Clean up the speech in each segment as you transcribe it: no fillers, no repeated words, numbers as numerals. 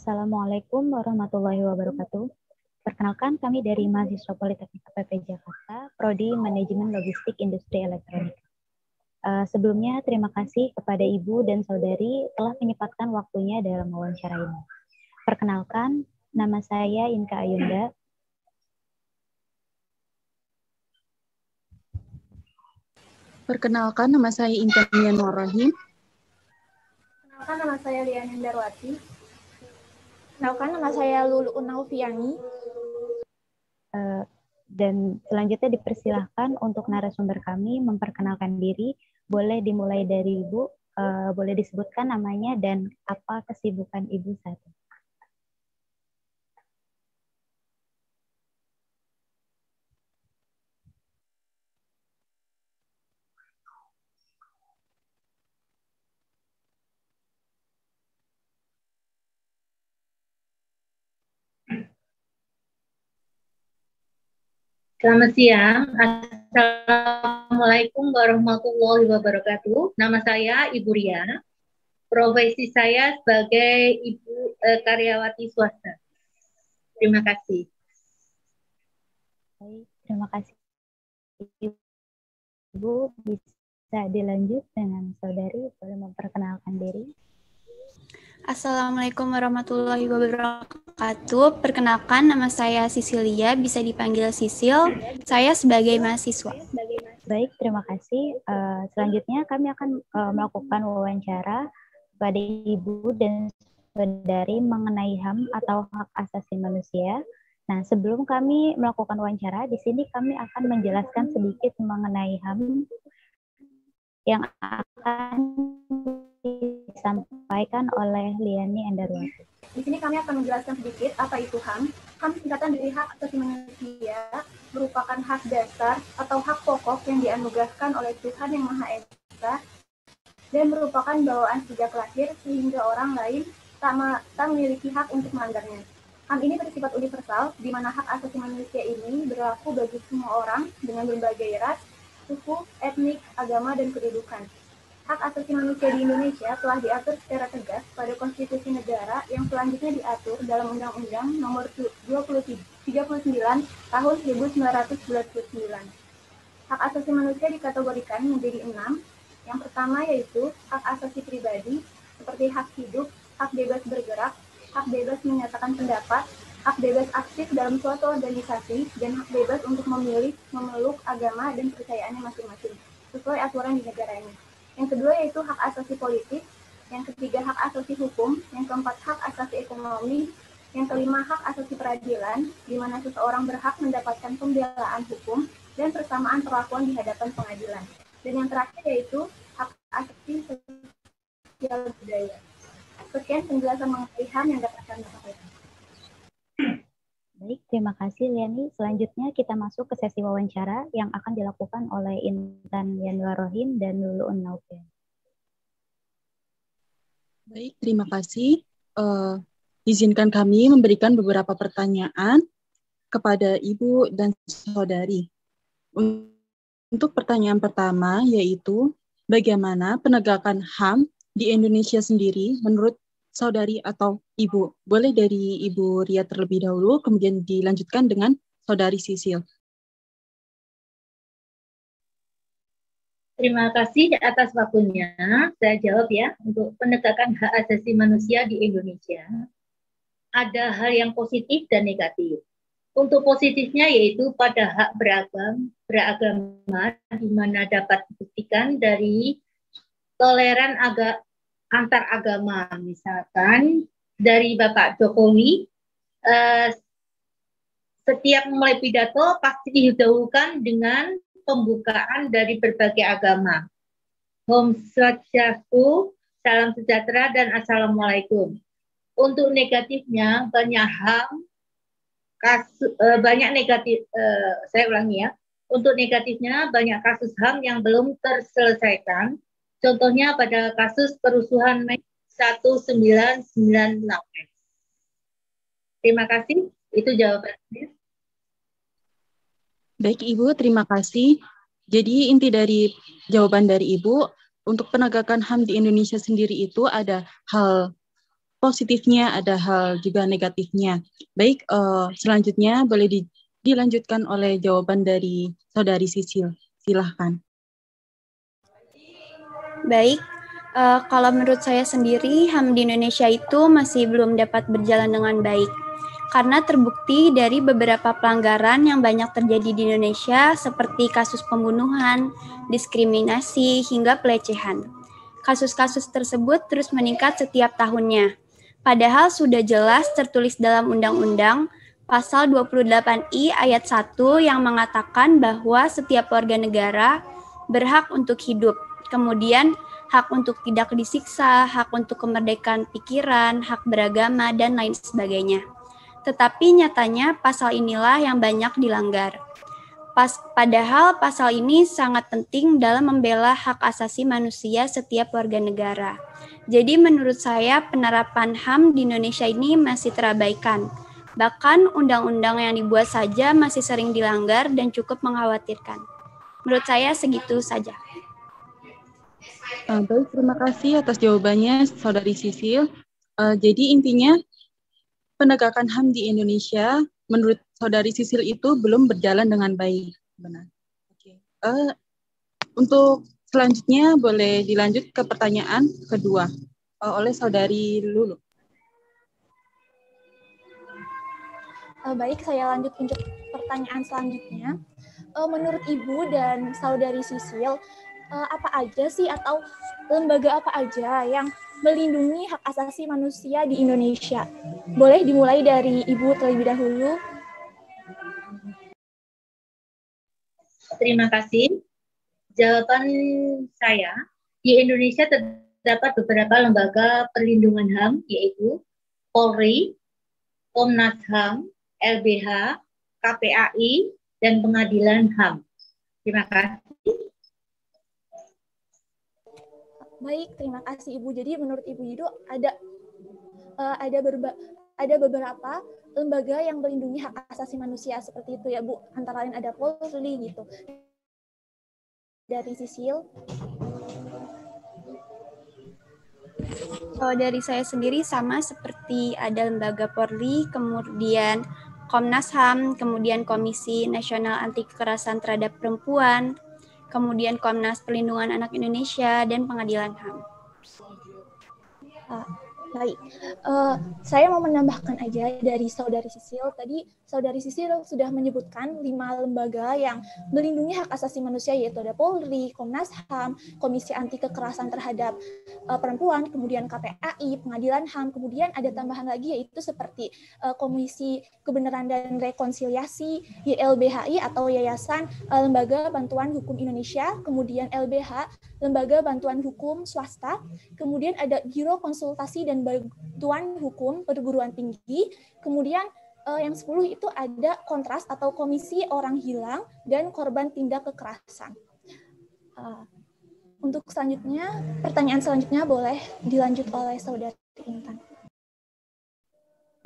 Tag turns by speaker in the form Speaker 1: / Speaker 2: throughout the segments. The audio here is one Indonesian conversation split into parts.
Speaker 1: Assalamualaikum warahmatullahi wabarakatuh. Perkenalkan, kami dari mahasiswa Politeknik UPP Jakarta, Prodi Manajemen Logistik Industri Elektronik. Sebelumnya, terima kasih kepada Ibu dan Saudari telah menyempatkan waktunya dalam wawancara ini. Perkenalkan, nama saya Inka Ayunda.
Speaker 2: Perkenalkan, nama saya Intan Yanwarahim.
Speaker 3: Perkenalkan, nama saya Lianin Darwati. Perkenalkan, nama saya Lulu Unaufiani.
Speaker 1: Dan selanjutnya dipersilahkan untuk narasumber kami memperkenalkan diri. Boleh dimulai dari Ibu, boleh disebutkan namanya dan apa kesibukan Ibu saat ini.
Speaker 4: Selamat siang. Assalamualaikum warahmatullahi wabarakatuh. Nama saya Ibu Ria. Profesi saya sebagai Ibu karyawati swasta. Terima kasih.
Speaker 1: Baik, terima kasih Ibu. Bisa dilanjut dengan Saudari, boleh memperkenalkan diri.
Speaker 5: Assalamualaikum warahmatullahi wabarakatuh. Perkenalkan, nama saya Sisilia, bisa dipanggil Sisil. Saya sebagai mahasiswa.
Speaker 1: Baik, terima kasih. Selanjutnya kami akan melakukan wawancara kepada Ibu dan Saudari mengenai HAM atau hak asasi manusia. Nah, sebelum kami melakukan wawancara, di sini kami akan menjelaskan sedikit mengenai HAM yang akan disampaikan oleh Liani Endarwati.
Speaker 3: Di sini kami akan menjelaskan sedikit apa itu HAM. HAM singkatan dari hak asasi manusia, merupakan hak dasar atau hak pokok yang dianugerahkan oleh Tuhan Yang Maha Esa dan merupakan bawaan sejak lahir sehingga orang lain tak memiliki hak untuk melanggarnya. HAM ini bersifat universal, di mana hak asasi manusia ini berlaku bagi semua orang dengan berbagai ras, suku, etnik, agama, dan kedudukan. Hak asasi manusia di Indonesia telah diatur secara tegas pada konstitusi negara yang selanjutnya diatur dalam Undang-Undang Nomor 39 Tahun 1999. Hak asasi manusia dikategorikan menjadi 6. Yang pertama yaitu hak asasi pribadi, seperti hak hidup, hak bebas bergerak, hak bebas menyatakan pendapat, hak bebas aktif dalam suatu organisasi, dan hak bebas untuk memilih, memeluk agama dan kepercayaannya masing-masing, sesuai aturan di negaranya. Yang kedua yaitu hak asasi politik, yang ketiga hak asasi hukum, yang keempat hak asasi ekonomi, yang kelima hak asasi peradilan, di mana seseorang berhak mendapatkan pembelaan hukum dan persamaan perlakuan di hadapan pengadilan. Dan yang terakhir yaitu hak asasi sosial budaya. Sekian penjelasan mengenai HAM yang dapat kami sampaikan.
Speaker 1: Baik, terima kasih Liani. Selanjutnya kita masuk ke sesi wawancara yang akan dilakukan oleh Intan Yanwarahim dan Lulu Unaufiani.
Speaker 2: Baik, terima kasih. Izinkan kami memberikan beberapa pertanyaan kepada Ibu dan Saudari. Untuk pertanyaan pertama yaitu, bagaimana penegakan HAM di Indonesia sendiri menurut Saudari atau Ibu? Boleh dari Ibu Ria terlebih dahulu, kemudian dilanjutkan dengan Saudari Sisil.
Speaker 4: Terima kasih atas waktunya. Saya jawab ya, untuk penegakan hak asasi manusia di Indonesia. Ada hal yang positif dan negatif. Untuk positifnya yaitu pada hak beragama, di mana dapat dibuktikan dari toleran antar agama. Misalkan dari Bapak Jokowi, setiap memulai pidato pasti didahulukan dengan pembukaan dari berbagai agama. Om Swastiastu, salam sejahtera dan assalamualaikum. Untuk negatifnya banyak HAM, banyak negatif. Saya ulangi ya. Untuk negatifnya banyak kasus HAM yang belum terselesaikan. Contohnya pada kasus kerusuhan Mei 1998. Terima kasih. Itu jawabannya.
Speaker 2: Baik Ibu, terima kasih. Jadi inti dari jawaban dari Ibu, untuk penegakan HAM di Indonesia sendiri itu ada hal positifnya, ada hal juga negatifnya. Baik, selanjutnya boleh dilanjutkan oleh jawaban dari Saudari Sisil. Silahkan.
Speaker 5: Baik, kalau menurut saya sendiri, HAM di Indonesia itu masih belum dapat berjalan dengan baik. Karena terbukti dari beberapa pelanggaran yang banyak terjadi di Indonesia seperti kasus pembunuhan, diskriminasi, hingga pelecehan. Kasus-kasus tersebut terus meningkat setiap tahunnya. Padahal sudah jelas tertulis dalam Undang-Undang Pasal 28I ayat 1 yang mengatakan bahwa setiap warga negara berhak untuk hidup. Kemudian hak untuk tidak disiksa, hak untuk kemerdekaan pikiran, hak beragama, dan lain sebagainya. Tetapi nyatanya pasal inilah yang banyak dilanggar. Padahal pasal ini sangat penting dalam membela hak asasi manusia setiap warga negara. Jadi menurut saya penerapan HAM di Indonesia ini masih terabaikan. Bahkan undang-undang yang dibuat saja masih sering dilanggar dan cukup mengkhawatirkan. Menurut saya segitu saja.
Speaker 2: Baik, terima kasih atas jawabannya, Saudari Sisil. Jadi intinya, penegakan HAM di Indonesia, menurut Saudari Sisil itu belum berjalan dengan baik. Benar. Oke. Untuk selanjutnya boleh dilanjut ke pertanyaan kedua oleh Saudari Lulu.
Speaker 6: Baik, saya lanjut untuk pertanyaan selanjutnya. Menurut Ibu dan Saudari Sisil, apa aja sih atau lembaga apa aja yang melindungi hak asasi manusia di Indonesia? Boleh dimulai dari Ibu terlebih dahulu.
Speaker 4: Terima kasih. Jawaban saya, di Indonesia terdapat beberapa lembaga perlindungan HAM, yaitu Polri, Komnas HAM, LBH, KPAI, dan Pengadilan HAM. Terima kasih.
Speaker 6: Baik, terima kasih Ibu. Jadi menurut Ibu itu ada beberapa lembaga yang melindungi hak asasi manusia seperti itu ya Bu. Antara lain ada Polri gitu. Dari Sisil.
Speaker 5: Kalau dari saya sendiri sama seperti ada lembaga Polri, kemudian Komnas HAM, kemudian Komisi Nasional Anti Kekerasan Terhadap Perempuan, kemudian Komnas Perlindungan Anak Indonesia, dan Pengadilan HAM.
Speaker 6: Baik, saya mau menambahkan aja dari Saudari Sisil. Tadi Saudari Sisil sudah menyebutkan 5 lembaga yang melindungi hak asasi manusia, yaitu ada Polri, Komnas HAM, Komisi Anti Kekerasan Terhadap Perempuan, kemudian KPAI, Pengadilan HAM, kemudian ada tambahan lagi yaitu seperti Komisi Kebenaran dan Rekonsiliasi, YLBHI atau Yayasan Lembaga Bantuan Hukum Indonesia, kemudian LBH, Lembaga Bantuan Hukum Swasta, kemudian ada Biro Konsultasi dan Bantuan Hukum Perguruan Tinggi, kemudian yang 10 itu ada Kontras atau Komisi Orang Hilang dan Korban Tindak Kekerasan. Untuk selanjutnya, pertanyaan selanjutnya boleh dilanjut oleh Saudari Intan.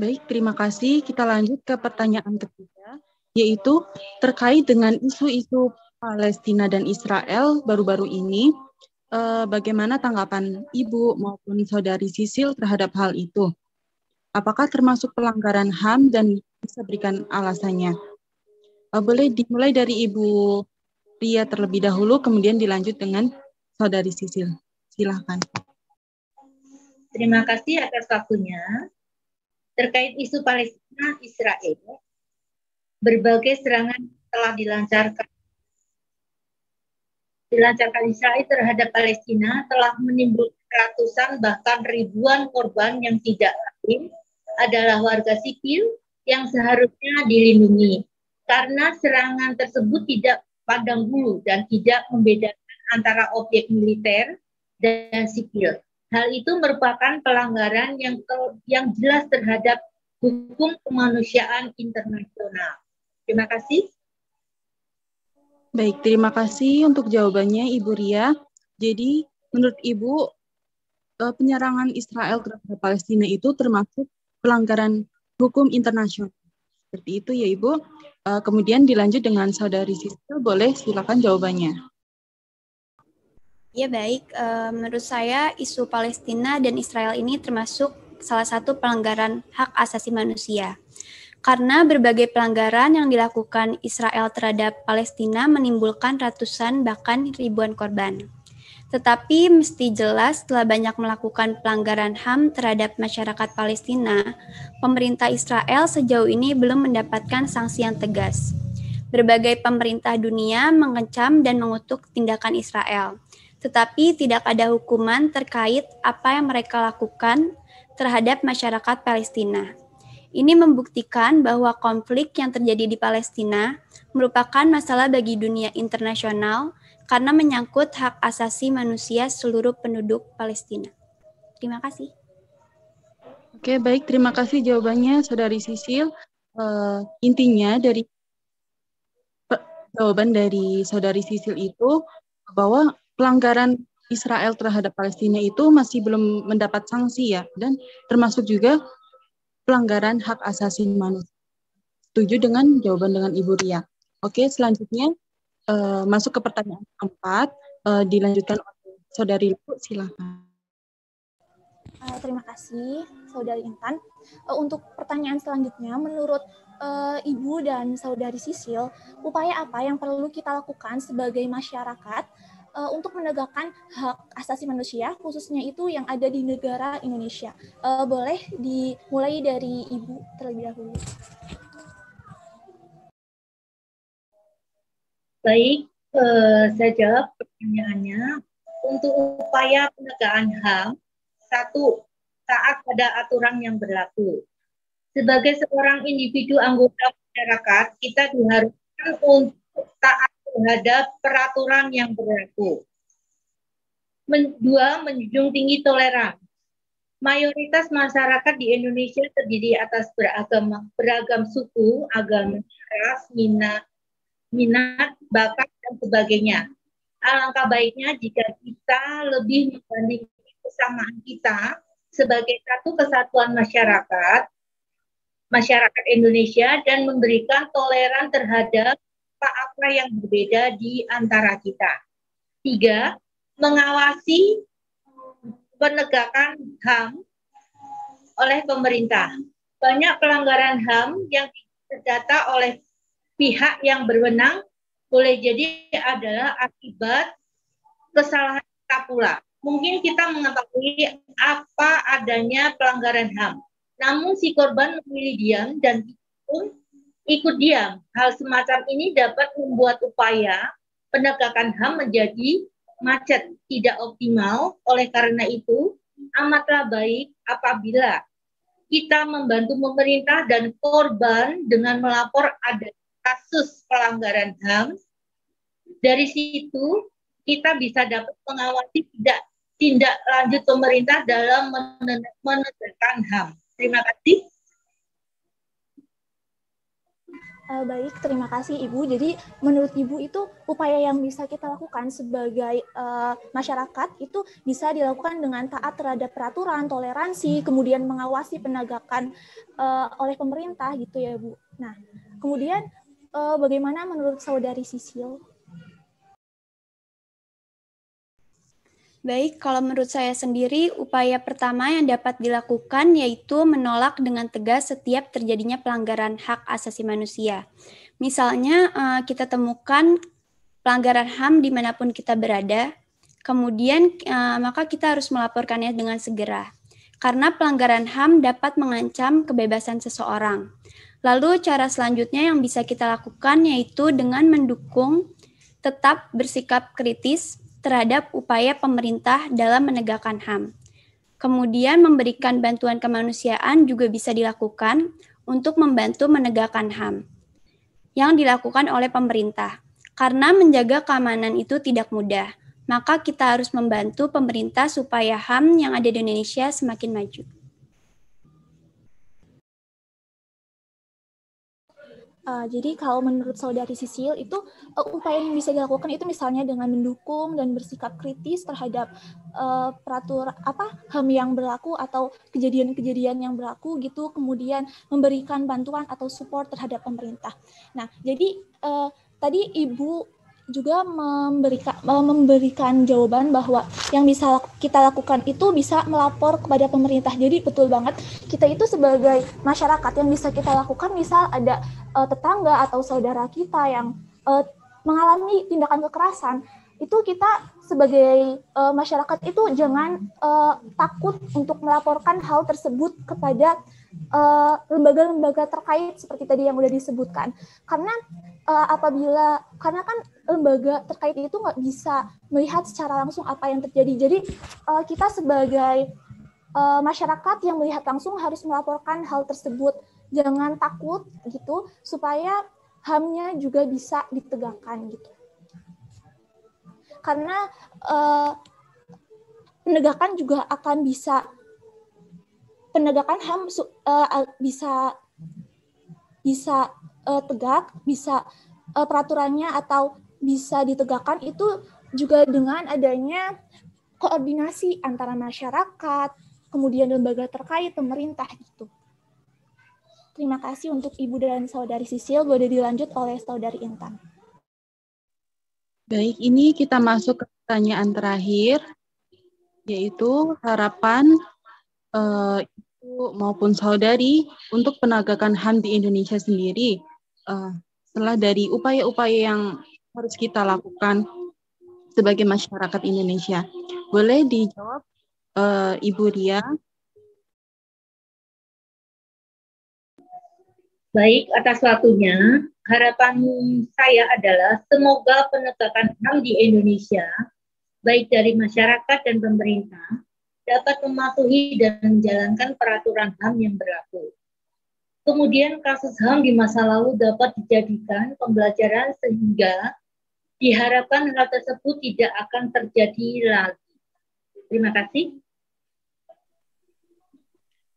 Speaker 2: Baik, terima kasih. Kita lanjut ke pertanyaan ketiga, yaitu terkait dengan isu-isu Palestina dan Israel baru-baru ini. Bagaimana tanggapan Ibu maupun Saudari Sisil terhadap hal itu? Apakah termasuk pelanggaran HAM dan bisa berikan alasannya? Boleh dimulai dari Ibu Ria terlebih dahulu, kemudian dilanjut dengan Saudari Sisil. Silahkan.
Speaker 4: Terima kasih atas waktunya. Terkait isu Palestina Israel, berbagai serangan telah dilancarkan Israel terhadap Palestina telah menimbulkan ratusan bahkan ribuan korban yang tidak lain adalah warga sipil yang seharusnya dilindungi karena serangan tersebut tidak pandang bulu dan tidak membedakan antara objek militer dan sipil. Hal itu merupakan pelanggaran yang jelas terhadap hukum kemanusiaan internasional. Terima kasih.
Speaker 2: Baik, terima kasih untuk jawabannya Ibu Ria. Jadi, menurut Ibu, penyerangan Israel terhadap Palestina itu termasuk pelanggaran hukum internasional. Seperti itu ya Ibu. Kemudian dilanjut dengan Saudari Sisil, boleh silakan jawabannya.
Speaker 5: Ya baik, menurut saya isu Palestina dan Israel ini termasuk salah satu pelanggaran hak asasi manusia. Karena berbagai pelanggaran yang dilakukan Israel terhadap Palestina menimbulkan ratusan bahkan ribuan korban. Tetapi mesti jelas setelah banyak melakukan pelanggaran HAM terhadap masyarakat Palestina, pemerintah Israel sejauh ini belum mendapatkan sanksi yang tegas. Berbagai pemerintah dunia mengecam dan mengutuk tindakan Israel, tetapi tidak ada hukuman terkait apa yang mereka lakukan terhadap masyarakat Palestina. Ini membuktikan bahwa konflik yang terjadi di Palestina merupakan masalah bagi dunia internasional karena menyangkut hak asasi manusia seluruh penduduk Palestina. Terima kasih.
Speaker 2: Oke, baik. Terima kasih jawabannya, Saudari Sisil. Intinya dari jawaban dari Saudari Sisil itu bahwa pelanggaran Israel terhadap Palestina itu masih belum mendapat sanksi ya, dan termasuk juga pelanggaran hak asasi manusia. Setuju dengan jawaban dengan Ibu Ria. Oke, selanjutnya masuk ke pertanyaan keempat, dilanjutkan oleh Saudari Lu, silakan.
Speaker 6: Terima kasih, Saudari Intan. Untuk pertanyaan selanjutnya, menurut Ibu dan Saudari Sisil, upaya apa yang perlu kita lakukan sebagai masyarakat untuk menegakkan hak asasi manusia, khususnya itu yang ada di negara Indonesia? Boleh dimulai dari Ibu terlebih dahulu.
Speaker 4: Baik, saya jawab pertanyaannya. Untuk upaya penegakan HAM, 1. Taat pada aturan yang berlaku. Sebagai seorang individu anggota masyarakat, kita diharuskan untuk taat terhadap peraturan yang berlaku. 2. Menjunjung tinggi toleransi. Mayoritas masyarakat di Indonesia terdiri atas beragam suku, agama, ras, minat, bakat, dan sebagainya. Alangkah baiknya jika kita lebih membandingkan kesamaan kita sebagai satu kesatuan masyarakat Indonesia, dan memberikan toleran terhadap apa yang berbeda di antara kita. 3. Mengawasi penegakan HAM oleh pemerintah. Banyak pelanggaran HAM yang terdata oleh pihak yang berwenang boleh jadi adalah akibat kesalahan kita pula. Mungkin kita mengetahui apa adanya pelanggaran HAM, namun si korban memilih diam dan pun ikut diam. Hal semacam ini dapat membuat upaya penegakan HAM menjadi macet, tidak optimal. Oleh karena itu, amatlah baik apabila kita membantu pemerintah dan korban dengan melapor ada kasus pelanggaran HAM. Dari situ kita bisa dapat mengawasi tindak lanjut pemerintah dalam menegakkan HAM. Terima kasih.
Speaker 6: Baik, terima kasih Ibu. Jadi menurut Ibu itu upaya yang bisa kita lakukan sebagai masyarakat itu bisa dilakukan dengan taat terhadap peraturan, toleransi, kemudian mengawasi penegakan oleh pemerintah gitu ya Bu. Nah, kemudian bagaimana menurut Saudari Sisil?
Speaker 5: Baik, kalau menurut saya sendiri, upaya pertama yang dapat dilakukan yaitu menolak dengan tegas setiap terjadinya pelanggaran hak asasi manusia. Misalnya, kita temukan pelanggaran HAM dimanapun kita berada, kemudian maka kita harus melaporkannya dengan segera. Karena pelanggaran HAM dapat mengancam kebebasan seseorang. Lalu cara selanjutnya yang bisa kita lakukan yaitu dengan mendukung tetap bersikap kritis terhadap upaya pemerintah dalam menegakkan HAM. Kemudian memberikan bantuan kemanusiaan juga bisa dilakukan untuk membantu menegakkan HAM yang dilakukan oleh pemerintah. Karena menjaga keamanan itu tidak mudah, maka kita harus membantu pemerintah supaya HAM yang ada di Indonesia semakin maju.
Speaker 6: Jadi kalau menurut Saudari Sisil itu upaya yang bisa dilakukan itu misalnya dengan mendukung dan bersikap kritis terhadap peraturan HAM yang berlaku atau kejadian-kejadian yang berlaku gitu, kemudian memberikan bantuan atau support terhadap pemerintah. Nah, jadi tadi Ibu juga memberikan jawaban bahwa yang bisa kita lakukan itu bisa melapor kepada pemerintah. Jadi betul banget, kita itu sebagai masyarakat yang bisa kita lakukan, misal ada tetangga atau saudara kita yang mengalami tindakan kekerasan, itu kita sebagai masyarakat itu jangan takut untuk melaporkan hal tersebut kepada lembaga-lembaga terkait seperti tadi yang udah disebutkan. Karena karena kan lembaga terkait itu nggak bisa melihat secara langsung apa yang terjadi. Jadi kita sebagai masyarakat yang melihat langsung harus melaporkan hal tersebut. Jangan takut gitu, supaya HAM-nya juga bisa ditegakkan gitu. Karena penegakan juga akan bisa, penegakan HAM bisa tegak, bisa peraturannya atau bisa ditegakkan itu juga dengan adanya koordinasi antara masyarakat, kemudian lembaga terkait, pemerintah gitu. Terima kasih untuk Ibu dan Saudari Sisil. Boleh dilanjut oleh Saudari Intan.
Speaker 2: Baik, ini kita masuk ke pertanyaan terakhir, yaitu harapan Ibu maupun Saudari untuk penegakan HAM di Indonesia sendiri. Setelah dari upaya-upaya yang harus kita lakukan sebagai masyarakat Indonesia. Boleh dijawab Ibu Ria?
Speaker 4: Baik, atas waktunya, harapan saya adalah semoga penegakan HAM di Indonesia, baik dari masyarakat dan pemerintah, dapat mematuhi dan menjalankan peraturan HAM yang berlaku. Kemudian kasus HAM di masa lalu dapat dijadikan pembelajaran sehingga diharapkan hal tersebut tidak akan terjadi lagi. Terima kasih.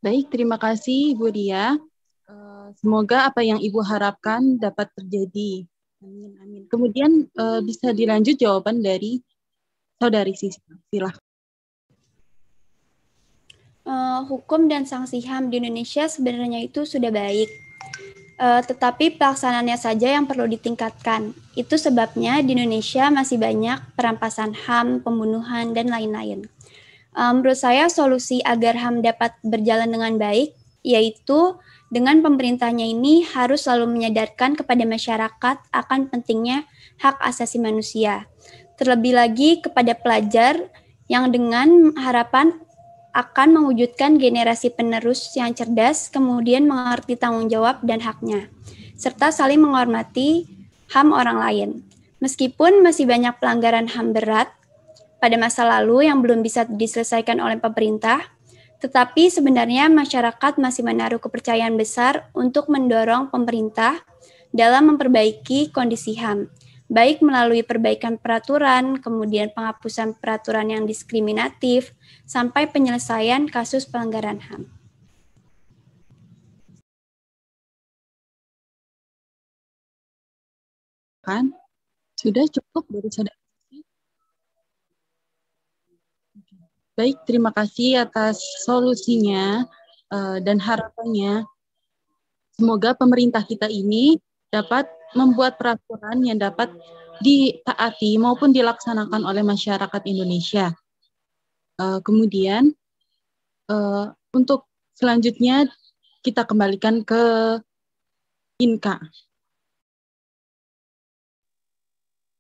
Speaker 2: Baik, terima kasih Ibu Ria. Semoga apa yang Ibu harapkan dapat terjadi. Amin, amin. Kemudian bisa dilanjut jawaban dari Saudari Sisil. Silakan.
Speaker 5: Hukum dan sanksi HAM di Indonesia sebenarnya itu sudah baik. Tetapi pelaksanaannya saja yang perlu ditingkatkan. Itu sebabnya di Indonesia masih banyak perampasan HAM, pembunuhan, dan lain-lain. Menurut saya solusi agar HAM dapat berjalan dengan baik, yaitu dengan pemerintahnya ini harus selalu menyadarkan kepada masyarakat akan pentingnya hak asasi manusia. Terlebih lagi kepada pelajar yang dengan harapan akan mewujudkan generasi penerus yang cerdas, kemudian mengerti tanggung jawab dan haknya, serta saling menghormati HAM orang lain. Meskipun masih banyak pelanggaran HAM berat pada masa lalu yang belum bisa diselesaikan oleh pemerintah, tetapi sebenarnya masyarakat masih menaruh kepercayaan besar untuk mendorong pemerintah dalam memperbaiki kondisi HAM, baik melalui perbaikan peraturan, kemudian penghapusan peraturan yang diskriminatif, sampai penyelesaian kasus pelanggaran HAM.
Speaker 2: Kan? Sudah cukup dari Saudari? Baik, terima kasih atas solusinya dan harapannya. Semoga pemerintah kita ini dapat membuat peraturan yang dapat ditaati maupun dilaksanakan oleh masyarakat Indonesia. Kemudian untuk selanjutnya kita kembalikan ke Inka.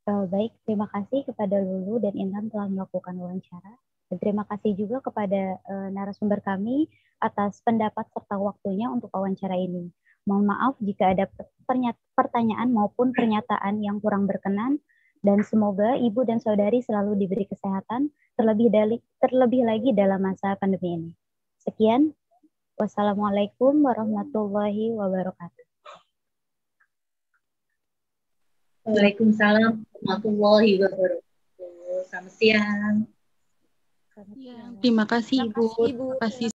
Speaker 1: Baik, terima kasih kepada Lulu dan Intan telah melakukan wawancara. Dan terima kasih juga kepada narasumber kami atas pendapat serta waktunya untuk wawancara ini. Mohon maaf jika ada pertanyaan maupun pernyataan yang kurang berkenan, dan semoga Ibu dan Saudari selalu diberi kesehatan, terlebih lagi dalam masa pandemi ini. Sekian, wassalamualaikum warahmatullahi wabarakatuh.
Speaker 4: Waalaikumsalam warahmatullahi wabarakatuh. Selamat siang.
Speaker 2: Terima kasih Ibu. Terima kasih